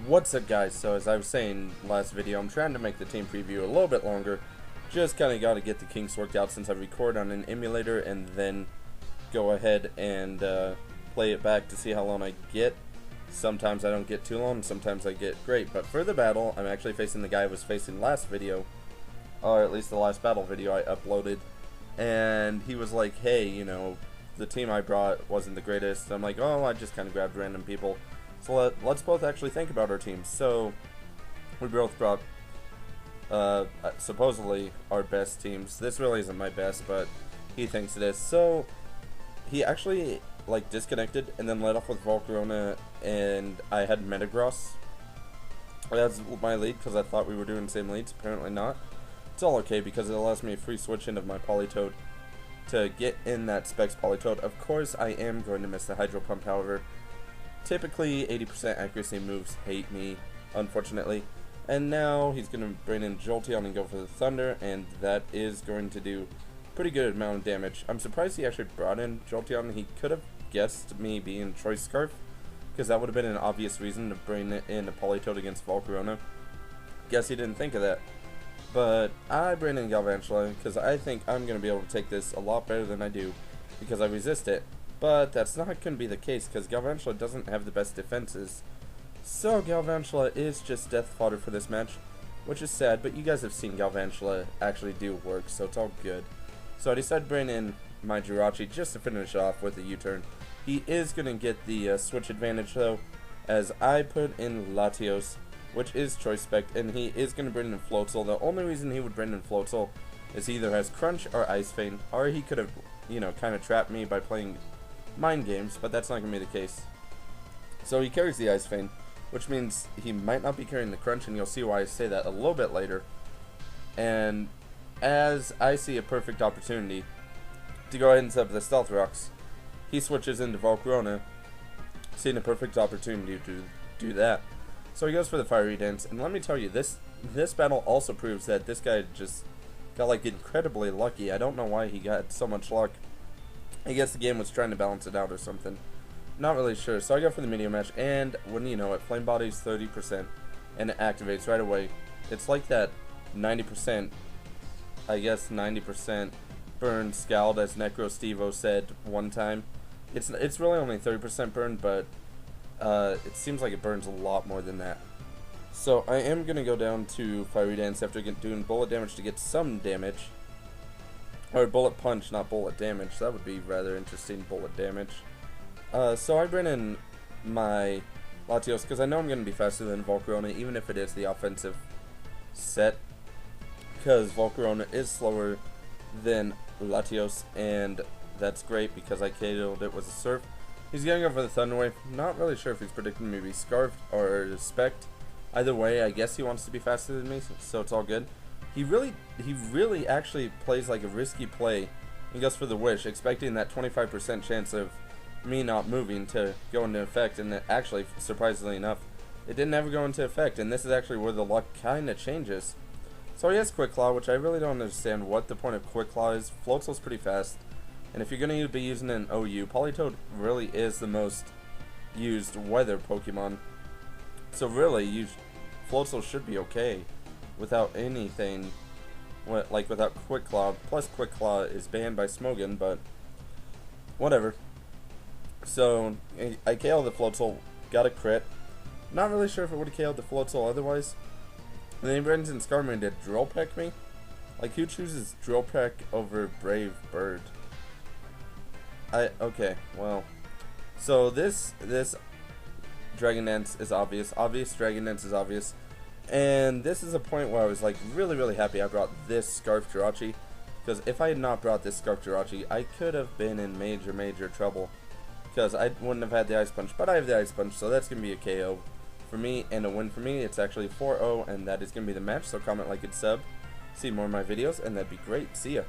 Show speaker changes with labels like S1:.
S1: What's up, guys? So as I was saying last video, I'm trying to make the team preview a little bit longer. Just kind of got to get the kinks worked out since I record on an emulator and then go ahead and play it back to see how long I get. Sometimes I don't get too long, sometimes I get great. But for the battle, I'm actually facing the guy I was facing last video, or at least the last battle video I uploaded. And he was like, hey, you know, the team I brought wasn't the greatest. I'm like, oh, I just kind of grabbed random people. So let's both actually think about our teams. So we both brought supposedly our best teams. This really isn't my best, but he thinks it is. So he actually like disconnected and then led off with Volcarona, and I had Metagross as my lead because I thought we were doing the same leads. Apparently not. It's all okay because it allows me a free switch in of my Politoed to get in that Specs Politoed. Of course I am going to miss the Hydro Pump, however. Typically 80% accuracy moves hate me, unfortunately. And now he's going to bring in Jolteon and go for the Thunder, and that is going to do pretty good amount of damage. I'm surprised he actually brought in Jolteon. He could have guessed me being Choice Scarf, because that would have been an obvious reason to bring in a Politoed against Volcarona. Guess he didn't think of that. But I bring in Galvantula because I think I'm going to be able to take this a lot better than I do because I resist it. But that's not going to be the case because Galvantula doesn't have the best defenses. So Galvantula is just death fodder for this match, which is sad, but you guys have seen Galvantula actually do work, so it's all good. So I decided to bring in my Jirachi just to finish off with a U-turn. He is going to get the switch advantage though, as I put in Latios, which is Choice Spec, and he is going to bring in Floatzel. The only reason he would bring in Floatzel is he either has Crunch or Ice Vein, or he could have, you know, kind of trapped me by playing mind games, but that's not going to be the case. So he carries the Ice Vein, which means he might not be carrying the Crunch, and you'll see why I say that a little bit later. And as I see a perfect opportunity to go ahead and set up the Stealth Rocks, he switches into Volcarona, seeing a perfect opportunity to do that. So he goes for the Fiery Dance, and let me tell you, this battle also proves that this guy just got like incredibly lucky. I don't know why he got so much luck. I guess the game was trying to balance it out or something. Not really sure. So I go for the medium match, and when you know it, Flame Body's 30%, and it activates right away. It's like that 90%, I guess 90% burn Scald, as Necro Stevo said one time. It's really only 30% burn, but it seems like it burns a lot more than that. So I am going to go down to Fiery Dance after doing bullet damage to get some damage. Or bullet punch, not bullet damage. That would be rather interesting, bullet damage. So I bring in my Latios because I know I'm going to be faster than Volcarona, even if it is the offensive set. Because Volcarona is slower than Latios, and that's great because I KO'd it with a Surf. He's going over the Thunder Wave. Not really sure if he's predicting me to be Scarfed or Spect. Either way, I guess he wants to be faster than me, so it's all good. He really actually plays like a risky play and goes for the Wish, expecting that 25% chance of me not moving to go into effect, and it actually, surprisingly enough, it didn't ever go into effect, and this is actually where the luck kind of changes. So he has Quick Claw, which I really don't understand what the point of Quick Claw is. Floatzel's pretty fast, and if you're going to be using an OU, Politoed really is the most used weather Pokemon. So really, Floatzel should be okay without anything, like without Quick Claw. Plus Quick Claw is banned by Smogon, but whatever. So I KO'd the Floatzel, got a crit. Not really sure if it would have KO'd the Floatzel otherwise. And then he brings in Skarmory to Drill Peck me. Like, who chooses Drill Peck over Brave Bird? Okay, well, so this Dragon Dance is obvious. Dragon Dance is obvious. And this is a point where I was like really happy I brought this Scarf Jirachi, because if I had not brought this Scarf Jirachi, I could have been in major trouble, because I wouldn't have had the Ice Punch, but I have the Ice Punch, so that's going to be a KO for me and a win for me. It's actually 4-0, and that is going to be the match, so comment, like, and sub, see more of my videos, and that'd be great. See ya.